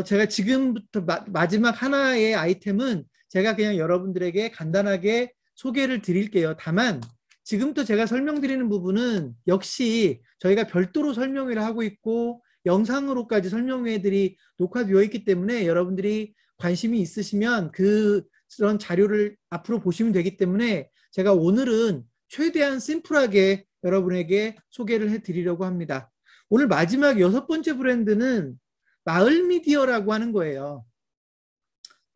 제가 지금부터 마지막 하나의 아이템은 제가 그냥 여러분들에게 간단하게 소개를 드릴게요. 다만 지금부터 제가 설명드리는 부분은 역시 저희가 별도로 설명회를 하고 있고 영상으로까지 설명회들이 녹화되어 있기 때문에 여러분들이 관심이 있으시면 그런 자료를 앞으로 보시면 되기 때문에 제가 오늘은 최대한 심플하게 여러분에게 소개를 해드리려고 합니다. 오늘 마지막 6번째 브랜드는 마을미디어라고 하는 거예요.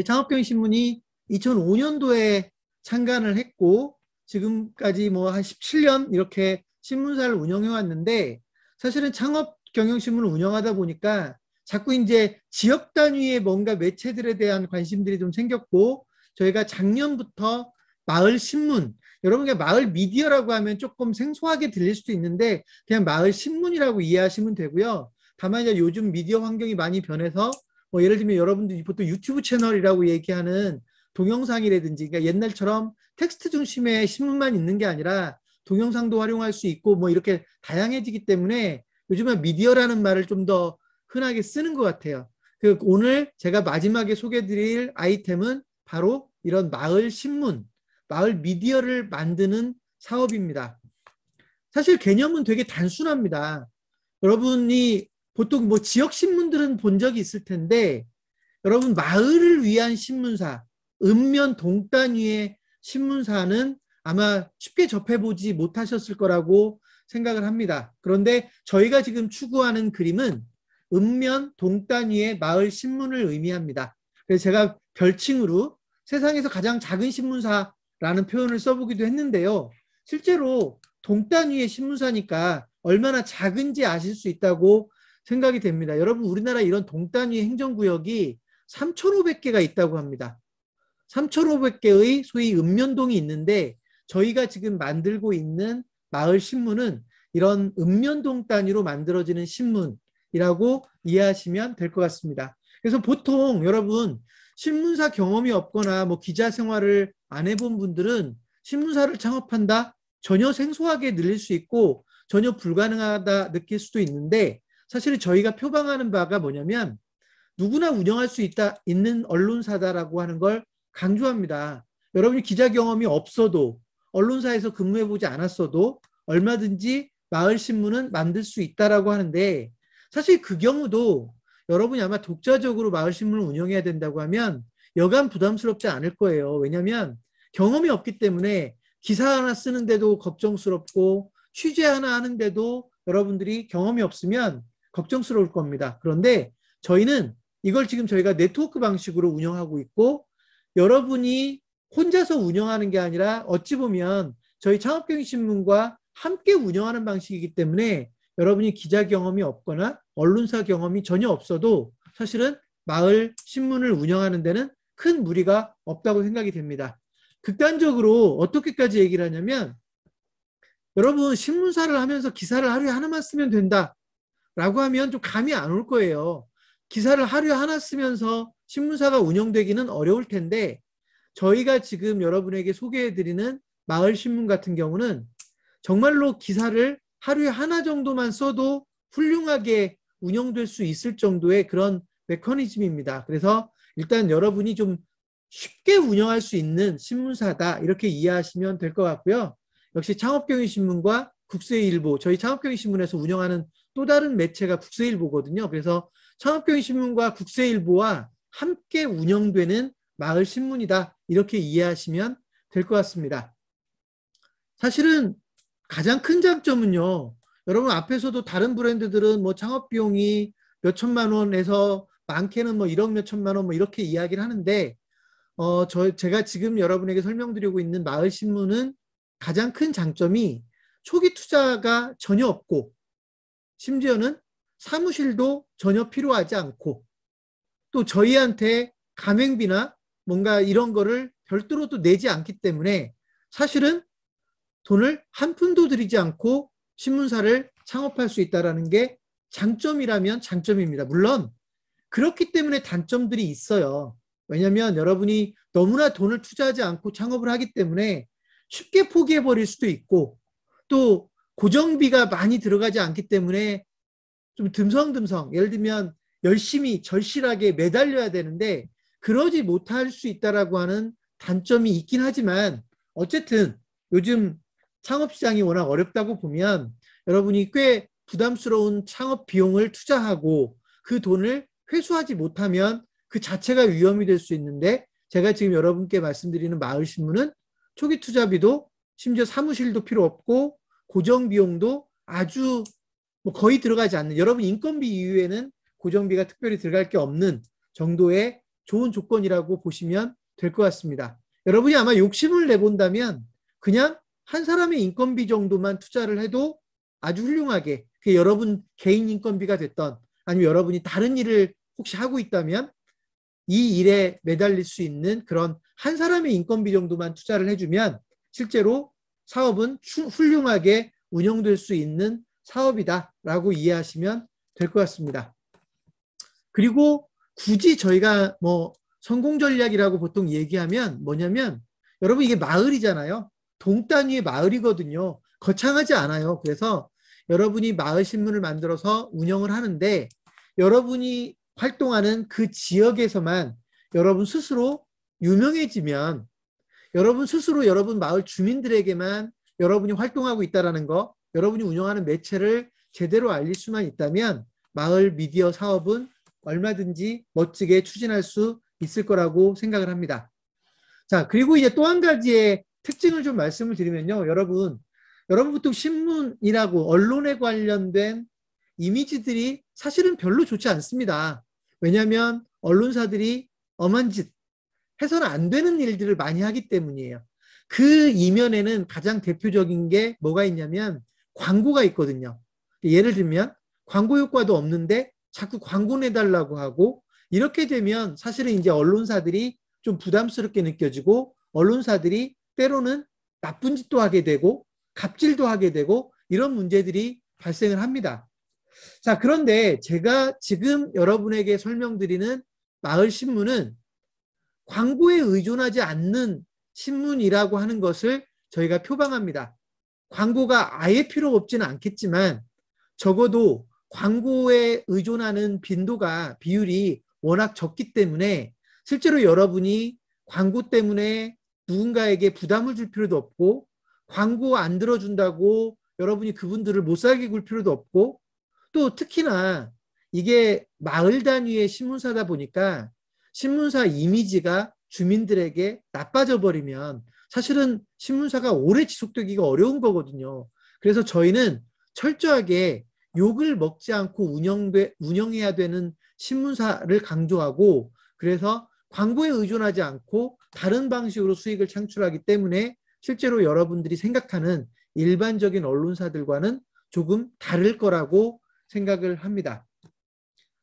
창업경영신문이 2005년도에 창간을 했고 지금까지 뭐 한 17년 이렇게 신문사를 운영해 왔는데 사실은 창업경영신문을 운영하다 보니까 자꾸 이제 지역 단위의 뭔가 매체들에 대한 관심들이 좀 생겼고 저희가 작년부터 마을신문, 여러분이 마을 미디어라고 하면 조금 생소하게 들릴 수도 있는데 그냥 마을신문이라고 이해하시면 되고요. 다만 이제 요즘 미디어 환경이 많이 변해서 뭐 예를 들면 여러분들이 보통 유튜브 채널이라고 얘기하는 동영상이라든지 그러니까 옛날처럼 텍스트 중심의 신문만 있는 게 아니라 동영상도 활용할 수 있고 뭐 이렇게 다양해지기 때문에 요즘은 미디어라는 말을 좀 더 흔하게 쓰는 것 같아요. 오늘 제가 마지막에 소개드릴 아이템은 바로 이런 마을 신문, 마을 미디어를 만드는 사업입니다. 사실 개념은 되게 단순합니다. 여러분이 보통 뭐 지역 신문들은 본 적이 있을 텐데 여러분 마을을 위한 신문사, 읍면 동단위의 신문사는 아마 쉽게 접해보지 못하셨을 거라고 생각을 합니다. 그런데 저희가 지금 추구하는 그림은 읍면 동단위의 마을 신문을 의미합니다. 그래서 제가 별칭으로 세상에서 가장 작은 신문사라는 표현을 써보기도 했는데요. 실제로 동단위의 신문사니까 얼마나 작은지 아실 수 있다고 생각이 됩니다. 여러분 우리나라 이런 동단위 행정구역이 3,500개가 있다고 합니다. 3,500개의 소위 읍면동이 있는데 저희가 지금 만들고 있는 마을 신문은 이런 읍면동 단위로 만들어지는 신문이라고 이해하시면 될 것 같습니다. 그래서 보통 여러분 신문사 경험이 없거나 뭐 기자 생활을 안 해본 분들은 신문사를 창업한다? 전혀 생소하게 들릴 수 있고 전혀 불가능하다 느낄 수도 있는데 사실 저희가 표방하는 바가 뭐냐면 누구나 운영할 수 있는 언론사다라고 하는 걸 강조합니다. 여러분이 기자 경험이 없어도 언론사에서 근무해보지 않았어도 얼마든지 마을신문은 만들 수 있다라고 하는데 사실 그 경우도 여러분이 아마 독자적으로 마을신문을 운영해야 된다고 하면 여간 부담스럽지 않을 거예요. 왜냐하면 경험이 없기 때문에 기사 하나 쓰는데도 걱정스럽고 취재 하나 하는데도 여러분들이 경험이 없으면 걱정스러울 겁니다. 그런데 저희는 이걸 지금 저희가 네트워크 방식으로 운영하고 있고 여러분이 혼자서 운영하는 게 아니라 어찌 보면 저희 창업경영신문과 함께 운영하는 방식이기 때문에 여러분이 기자 경험이 없거나 언론사 경험이 전혀 없어도 사실은 마을 신문을 운영하는 데는 큰 무리가 없다고 생각이 됩니다. 극단적으로 어떻게까지 얘기를 하냐면 여러분 신문사를 하면서 기사를 하루에 하나만 쓰면 된다라고 하면 좀 감이 안 올 거예요. 기사를 하루에 하나 쓰면서 신문사가 운영되기는 어려울 텐데 저희가 지금 여러분에게 소개해드리는 마을신문 같은 경우는 정말로 기사를 하루에 하나 정도만 써도 훌륭하게 운영될 수 있을 정도의 그런 메커니즘입니다. 그래서 일단 여러분이 좀 쉽게 운영할 수 있는 신문사다 이렇게 이해하시면 될 것 같고요. 역시 창업경영신문과 국세일보, 저희 창업경영신문에서 운영하는 또 다른 매체가 국세일보거든요. 그래서 창업경영신문과 국세일보와 함께 운영되는 마을신문이다 이렇게 이해하시면 될 것 같습니다. 사실은 가장 큰 장점은요. 여러분 앞에서도 다른 브랜드들은 뭐 창업비용이 몇 천만 원에서 많게는 뭐 1억 몇 천만 원 뭐 이렇게 이야기를 하는데 제가 지금 여러분에게 설명드리고 있는 마을신문은 가장 큰 장점이 초기 투자가 전혀 없고 심지어는 사무실도 전혀 필요하지 않고 또 저희한테 가맹비나 뭔가 이런 거를 별도로 또 내지 않기 때문에 사실은 돈을 한 푼도 들이지 않고 신문사를 창업할 수 있다는 게 장점이라면 장점입니다. 물론 그렇기 때문에 단점들이 있어요. 왜냐하면 여러분이 너무나 돈을 투자하지 않고 창업을 하기 때문에 쉽게 포기해버릴 수도 있고 또 고정비가 많이 들어가지 않기 때문에 좀 듬성듬성 예를 들면 열심히 절실하게 매달려야 되는데 그러지 못할 수 있다라고 하는 단점이 있긴 하지만 어쨌든 요즘 창업시장이 워낙 어렵다고 보면 여러분이 꽤 부담스러운 창업 비용을 투자하고 그 돈을 회수하지 못하면 그 자체가 위험이 될 수 있는데 제가 지금 여러분께 말씀드리는 마을신문은 초기 투자비도 심지어 사무실도 필요 없고 고정 비용도 아주 뭐 거의 들어가지 않는 여러분 인건비 이후에는 고정비가 특별히 들어갈 게 없는 정도의 좋은 조건이라고 보시면 될 것 같습니다. 여러분이 아마 욕심을 내본다면 그냥 한 사람의 인건비 정도만 투자를 해도 아주 훌륭하게 그게 여러분 개인 인건비가 됐던 아니면 여러분이 다른 일을 혹시 하고 있다면 이 일에 매달릴 수 있는 그런 한 사람의 인건비 정도만 투자를 해주면 실제로 사업은 훌륭하게 운영될 수 있는 사업이다라고 이해하시면 될 것 같습니다. 그리고 굳이 저희가 뭐 성공 전략이라고 보통 얘기하면 뭐냐면 여러분 이게 마을이잖아요. 동 단위의 마을이거든요. 거창하지 않아요. 그래서 여러분이 마을 신문을 만들어서 운영을 하는데 여러분이 활동하는 그 지역에서만 여러분 스스로 유명해지면 여러분 스스로 여러분 마을 주민들에게만 여러분이 활동하고 있다는 거, 여러분이 운영하는 매체를 제대로 알릴 수만 있다면 마을 미디어 사업은 얼마든지 멋지게 추진할 수 있을 거라고 생각을 합니다. 자, 그리고 이제 또 한 가지의 특징을 좀 말씀을 드리면요. 여러분 보통 신문이라고 언론에 관련된 이미지들이 사실은 별로 좋지 않습니다. 왜냐하면 언론사들이 엄한 짓, 해서는 안 되는 일들을 많이 하기 때문이에요. 그 이면에는 가장 대표적인 게 뭐가 있냐면 광고가 있거든요. 예를 들면 광고 효과도 없는데 자꾸 광고 내달라고 하고 이렇게 되면 사실은 이제 언론사들이 좀 부담스럽게 느껴지고 언론사들이 때로는 나쁜 짓도 하게 되고 갑질도 하게 되고 이런 문제들이 발생을 합니다. 자, 그런데 제가 지금 여러분에게 설명드리는 마을신문은 광고에 의존하지 않는 신문이라고 하는 것을 저희가 표방합니다. 광고가 아예 필요 없지는 않겠지만 적어도 광고에 의존하는 빈도가 비율이 워낙 적기 때문에 실제로 여러분이 광고 때문에 누군가에게 부담을 줄 필요도 없고 광고 안 들어준다고 여러분이 그분들을 못 살게 굴 필요도 없고 또 특히나 이게 마을 단위의 신문사다 보니까 신문사 이미지가 주민들에게 나빠져 버리면 사실은 신문사가 오래 지속되기가 어려운 거거든요. 그래서 저희는 철저하게 욕을 먹지 않고 운영해야 되는 신문사를 강조하고 그래서 광고에 의존하지 않고 다른 방식으로 수익을 창출하기 때문에 실제로 여러분들이 생각하는 일반적인 언론사들과는 조금 다를 거라고 생각을 합니다.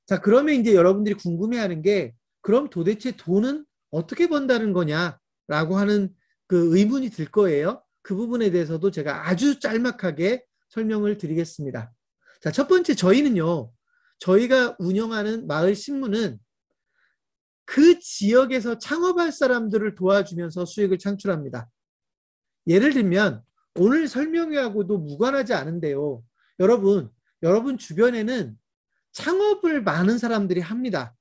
자, 그러면 이제 여러분들이 궁금해하는 게 그럼 도대체 돈은 어떻게 번다는 거냐라고 하는 그 의문이 들 거예요. 그 부분에 대해서도 제가 아주 짤막하게 설명을 드리겠습니다. 자, 첫 번째 저희는요. 저희가 운영하는 마을 신문은 그 지역에서 창업할 사람들을 도와주면서 수익을 창출합니다. 예를 들면 오늘 설명회하고도 무관하지 않은데요. 여러분 주변에는 창업을 많은 사람들이 합니다.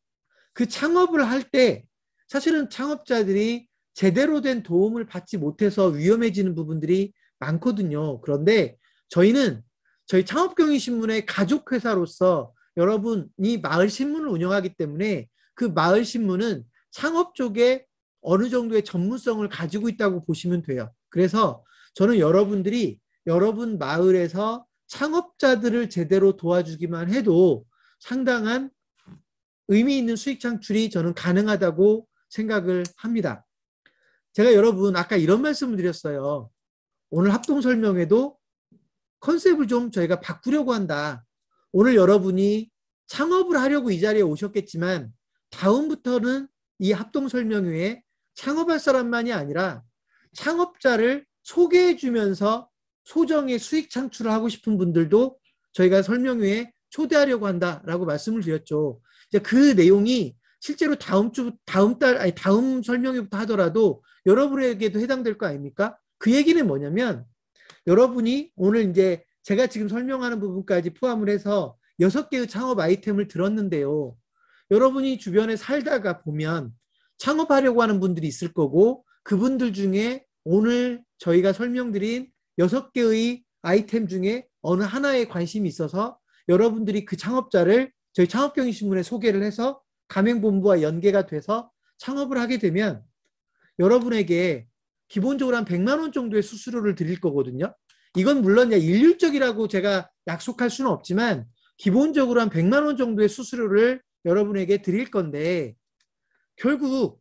그 창업을 할 때 사실은 창업자들이 제대로 된 도움을 받지 못해서 위험해지는 부분들이 많거든요. 그런데 저희는 저희 창업경위신문의 가족회사로서 여러분이 마을신문을 운영하기 때문에 그 마을신문은 창업 쪽에 어느 정도의 전문성을 가지고 있다고 보시면 돼요. 그래서 저는 여러분들이 여러분 마을에서 창업자들을 제대로 도와주기만 해도 상당한 의미 있는 수익 창출이 저는 가능하다고 생각을 합니다. 제가 여러분 아까 이런 말씀을 드렸어요. 오늘 합동 설명회도 컨셉을 좀 저희가 바꾸려고 한다. 오늘 여러분이 창업을 하려고 이 자리에 오셨겠지만 다음부터는 이 합동 설명회에 창업할 사람만이 아니라 창업자를 소개해 주면서 소정의 수익 창출을 하고 싶은 분들도 저희가 설명회에 초대하려고 한다라고 말씀을 드렸죠. 이제 그 내용이 실제로 다음 설명회부터 하더라도 여러분에게도 해당될 거 아닙니까? 그 얘기는 뭐냐면 여러분이 오늘 이제 제가 지금 설명하는 부분까지 포함을 해서 6개의 창업 아이템을 들었는데요. 여러분이 주변에 살다가 보면 창업하려고 하는 분들이 있을 거고 그분들 중에 오늘 저희가 설명드린 6개의 아이템 중에 어느 하나에 관심이 있어서 여러분들이 그 창업자를 저희 창업경영신문에 소개를 해서 가맹본부와 연계가 돼서 창업을 하게 되면 여러분에게 기본적으로 한 100만 원 정도의 수수료를 드릴 거거든요. 이건 물론 일률적이라고 제가 약속할 수는 없지만 기본적으로 한 100만 원 정도의 수수료를 여러분에게 드릴 건데 결국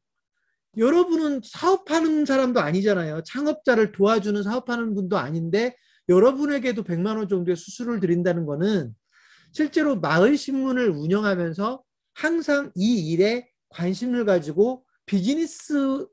여러분은 사업하는 사람도 아니잖아요. 창업자를 도와주는 사업하는 분도 아닌데 여러분에게도 100만 원 정도의 수수료를 드린다는 거는 실제로 마을신문을 운영하면서 항상 이 일에 관심을 가지고 비즈니스로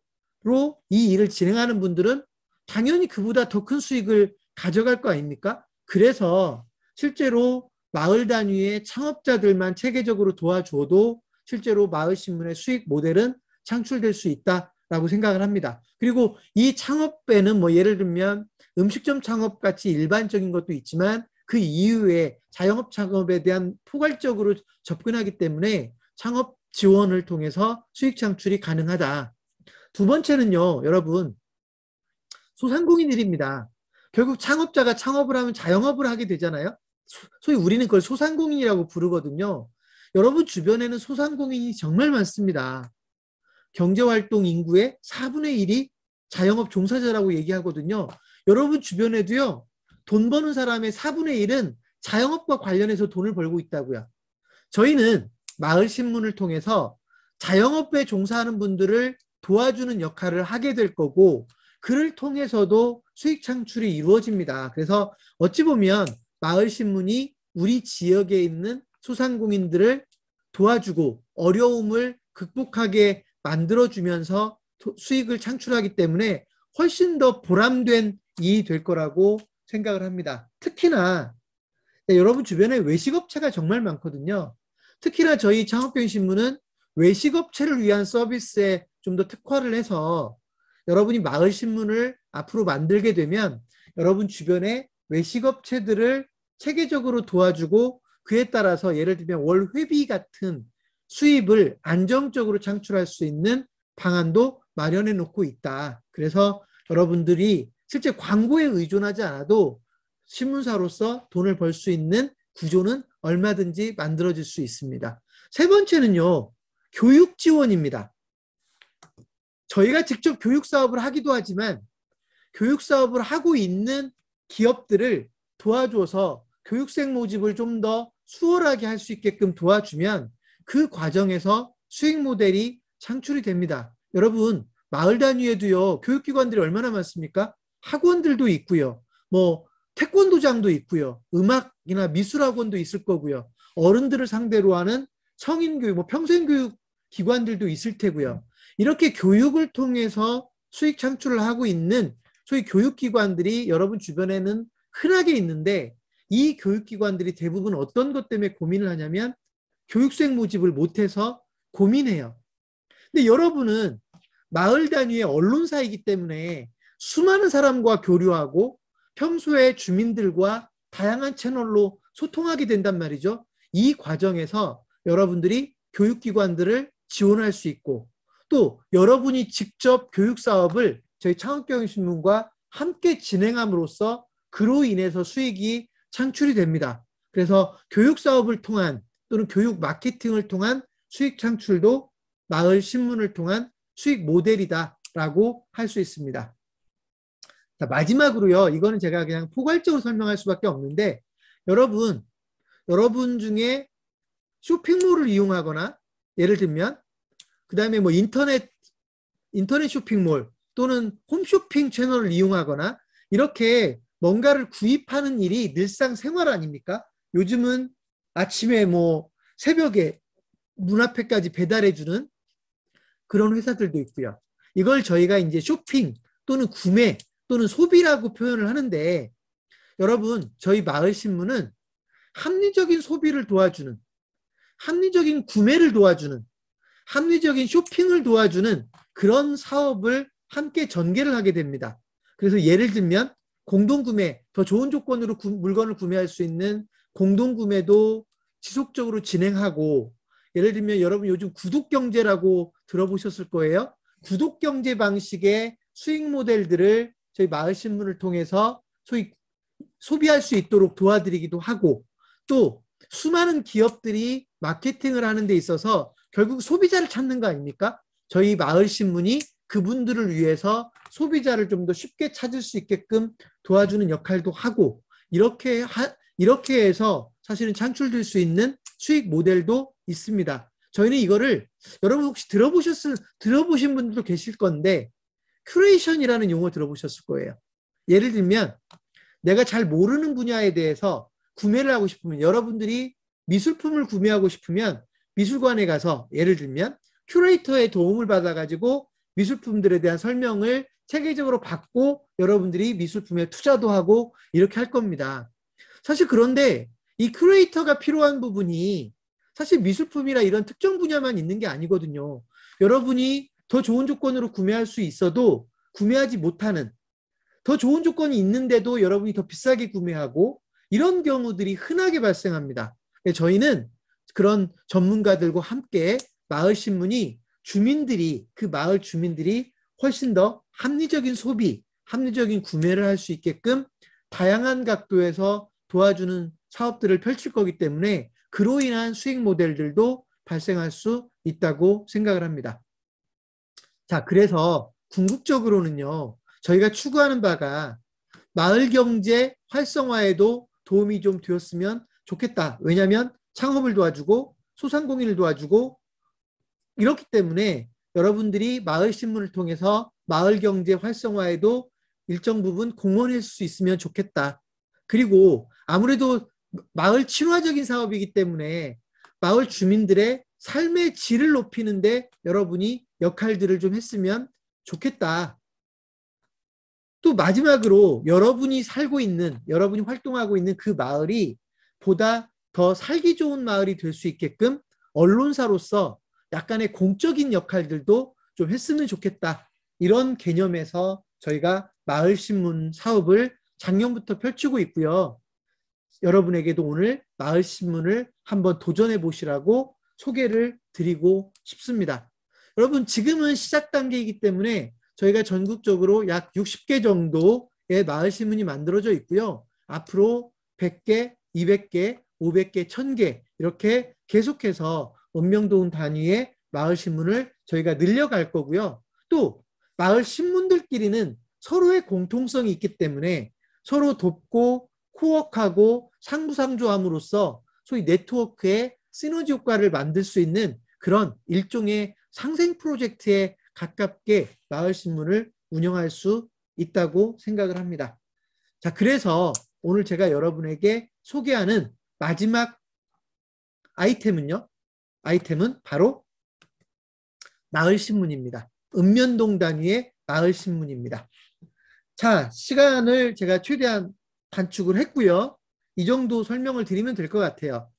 이 일을 진행하는 분들은 당연히 그보다 더 큰 수익을 가져갈 거 아닙니까? 그래서 실제로 마을 단위의 창업자들만 체계적으로 도와줘도 실제로 마을신문의 수익 모델은 창출될 수 있다라고 생각을 합니다. 그리고 이 창업에는 뭐 예를 들면 음식점 창업 같이 일반적인 것도 있지만 그 이후에 자영업 창업에 대한 포괄적으로 접근하기 때문에 창업 지원을 통해서 수익 창출이 가능하다. 두 번째는요, 여러분, 소상공인들입니다. 결국 창업자가 창업을 하면 자영업을 하게 되잖아요. 소위 우리는 그걸 소상공인이라고 부르거든요. 여러분 주변에는 소상공인이 정말 많습니다. 경제활동 인구의 4분의 1이 자영업 종사자라고 얘기하거든요. 여러분 주변에도요, 돈 버는 사람의 4분의 1은 자영업과 관련해서 돈을 벌고 있다고요. 저희는 마을신문을 통해서 자영업에 종사하는 분들을 도와주는 역할을 하게 될 거고 그를 통해서도 수익 창출이 이루어집니다. 그래서 어찌 보면 마을신문이 우리 지역에 있는 소상공인들을 도와주고 어려움을 극복하게 만들어주면서 수익을 창출하기 때문에 훨씬 더 보람된 일이 될 거라고 생각을 합니다. 특히나 여러분 주변에 외식업체가 정말 많거든요. 특히나 저희 창업경영신문은 외식업체를 위한 서비스에 좀 더 특화를 해서 여러분이 마을신문을 앞으로 만들게 되면 여러분 주변에 외식업체들을 체계적으로 도와주고 그에 따라서 예를 들면 월 회비 같은 수입을 안정적으로 창출할 수 있는 방안도 마련해 놓고 있다. 그래서 여러분들이 실제 광고에 의존하지 않아도 신문사로서 돈을 벌 수 있는 구조는 얼마든지 만들어질 수 있습니다. 세 번째는요, 교육 지원입니다. 저희가 직접 교육 사업을 하기도 하지만 교육 사업을 하고 있는 기업들을 도와줘서 교육생 모집을 좀 더 수월하게 할 수 있게끔 도와주면 그 과정에서 수익 모델이 창출이 됩니다. 여러분 마을 단위에도요 교육기관들이 얼마나 많습니까? 학원들도 있고요. 뭐 태권도장도 있고요. 음악이나 미술학원도 있을 거고요. 어른들을 상대로 하는 성인교육, 뭐 평생교육 기관들도 있을 테고요. 이렇게 교육을 통해서 수익 창출을 하고 있는 소위 교육기관들이 여러분 주변에는 흔하게 있는데 이 교육기관들이 대부분 어떤 것 때문에 고민을 하냐면 교육생 모집을 못해서 고민해요. 근데 여러분은 마을 단위의 언론사이기 때문에 수많은 사람과 교류하고 평소에 주민들과 다양한 채널로 소통하게 된단 말이죠. 이 과정에서 여러분들이 교육기관들을 지원할 수 있고 또 여러분이 직접 교육 사업을 저희 창업경영신문과 함께 진행함으로써 그로 인해서 수익이 창출이 됩니다. 그래서 교육 사업을 통한 또는 교육 마케팅을 통한 수익 창출도 마을 신문을 통한 수익 모델이다라고 할 수 있습니다. 자, 마지막으로요. 이거는 제가 그냥 포괄적으로 설명할 수밖에 없는데 여러분 중에 쇼핑몰을 이용하거나 예를 들면 그 다음에 뭐 인터넷 쇼핑몰 또는 홈쇼핑 채널을 이용하거나 이렇게 뭔가를 구입하는 일이 일상생활 아닙니까? 요즘은 아침에 뭐 새벽에 문 앞에까지 배달해주는 그런 회사들도 있고요. 이걸 저희가 이제 쇼핑 또는 구매 또는 소비라고 표현을 하는데 여러분 저희 마을신문은 합리적인 소비를 도와주는 합리적인 구매를 도와주는 합리적인 쇼핑을 도와주는 그런 사업을 함께 전개를 하게 됩니다. 그래서 예를 들면 공동구매, 더 좋은 조건으로 물건을 구매할 수 있는 공동구매도 지속적으로 진행하고 예를 들면 여러분 요즘 구독경제라고 들어보셨을 거예요. 구독경제 방식의 수익 모델들을 저희 마을신문을 통해서 소비할 수 있도록 도와드리기도 하고, 또 수많은 기업들이 마케팅을 하는 데 있어서 결국 소비자를 찾는 거 아닙니까? 저희 마을신문이 그분들을 위해서 소비자를 좀 더 쉽게 찾을 수 있게끔 도와주는 역할도 하고, 이렇게 해서 사실은 창출될 수 있는 수익 모델도 있습니다. 저희는 이거를 여러분 혹시 들어보신 분들도 계실 건데, 큐레이션이라는 용어 들어보셨을 거예요. 예를 들면 내가 잘 모르는 분야에 대해서 구매를 하고 싶으면, 여러분들이 미술품을 구매하고 싶으면 미술관에 가서 예를 들면 큐레이터의 도움을 받아가지고 미술품들에 대한 설명을 체계적으로 받고 여러분들이 미술품에 투자도 하고 이렇게 할 겁니다. 사실 그런데 이 큐레이터가 필요한 부분이 사실 미술품이나 이런 특정 분야만 있는 게 아니거든요. 여러분이 더 좋은 조건으로 구매할 수 있어도 구매하지 못하는, 더 좋은 조건이 있는데도 여러분이 더 비싸게 구매하고, 이런 경우들이 흔하게 발생합니다. 저희는 그런 전문가들과 함께 마을신문이 그 마을 주민들이 훨씬 더 합리적인 소비, 합리적인 구매를 할 수 있게끔 다양한 각도에서 도와주는 사업들을 펼칠 거기 때문에 그로 인한 수익 모델들도 발생할 수 있다고 생각을 합니다. 자, 그래서 궁극적으로는요, 저희가 추구하는 바가 마을 경제 활성화에도 도움이 좀 되었으면 좋겠다. 왜냐하면 창업을 도와주고 소상공인을 도와주고 이렇기 때문에 여러분들이 마을신문을 통해서 마을 경제 활성화에도 일정 부분 공헌할 수 있으면 좋겠다. 그리고 아무래도 마을 친화적인 사업이기 때문에 마을 주민들의 삶의 질을 높이는데 여러분이 역할들을 좀 했으면 좋겠다. 또 마지막으로 여러분이 활동하고 있는 그 마을이 보다 더 살기 좋은 마을이 될 수 있게끔 언론사로서 약간의 공적인 역할들도 좀 했으면 좋겠다. 이런 개념에서 저희가 마을신문 사업을 작년부터 펼치고 있고요. 여러분에게도 오늘 마을신문을 한번 도전해 보시라고 소개를 드리고 싶습니다. 여러분, 지금은 시작 단계이기 때문에 저희가 전국적으로 약 60개 정도의 마을신문이 만들어져 있고요. 앞으로 100개, 200개, 500개, 1000개 이렇게 계속해서 원명도운 단위의 마을신문을 저희가 늘려갈 거고요. 또 마을신문들끼리는 서로의 공통성이 있기 때문에 서로 돕고 코워크하고 상부상조함으로써 소위 네트워크의 시너지 효과를 만들 수 있는 그런 일종의 상생 프로젝트에 가깝게 마을신문을 운영할 수 있다고 생각을 합니다. 자, 그래서 오늘 제가 여러분에게 소개하는 마지막 아이템은 바로 마을신문입니다. 읍면동 단위의 마을신문입니다. 자, 시간을 제가 최대한 단축을 했고요. 이 정도 설명을 드리면 될 것 같아요.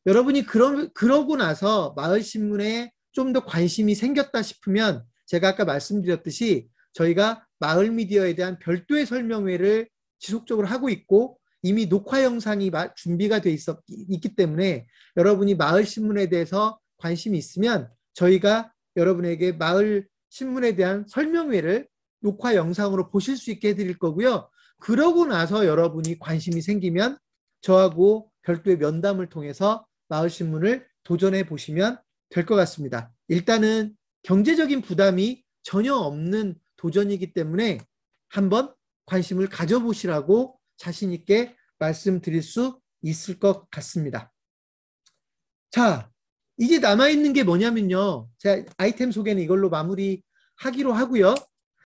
여러분이 그러고 나서 마을신문에 좀 더 관심이 생겼다 싶으면 제가 아까 말씀드렸듯이 저희가 마을 미디어에 대한 별도의 설명회를 지속적으로 하고 있고 이미 녹화 영상이 준비가 돼 있기 때문에 여러분이 마을신문에 대해서 관심이 있으면 저희가 여러분에게 마을신문에 대한 설명회를 녹화 영상으로 보실 수 있게 해드릴 거고요. 그러고 나서 여러분이 관심이 생기면 저하고 별도의 면담을 통해서 마을신문을 도전해 보시면 될 것 같습니다. 일단은 경제적인 부담이 전혀 없는 도전이기 때문에 한번 관심을 가져보시라고 자신 있게 말씀드릴 수 있을 것 같습니다. 자, 이제 남아있는 게 뭐냐면요. 제가 아이템 소개는 이걸로 마무리하기로 하고요.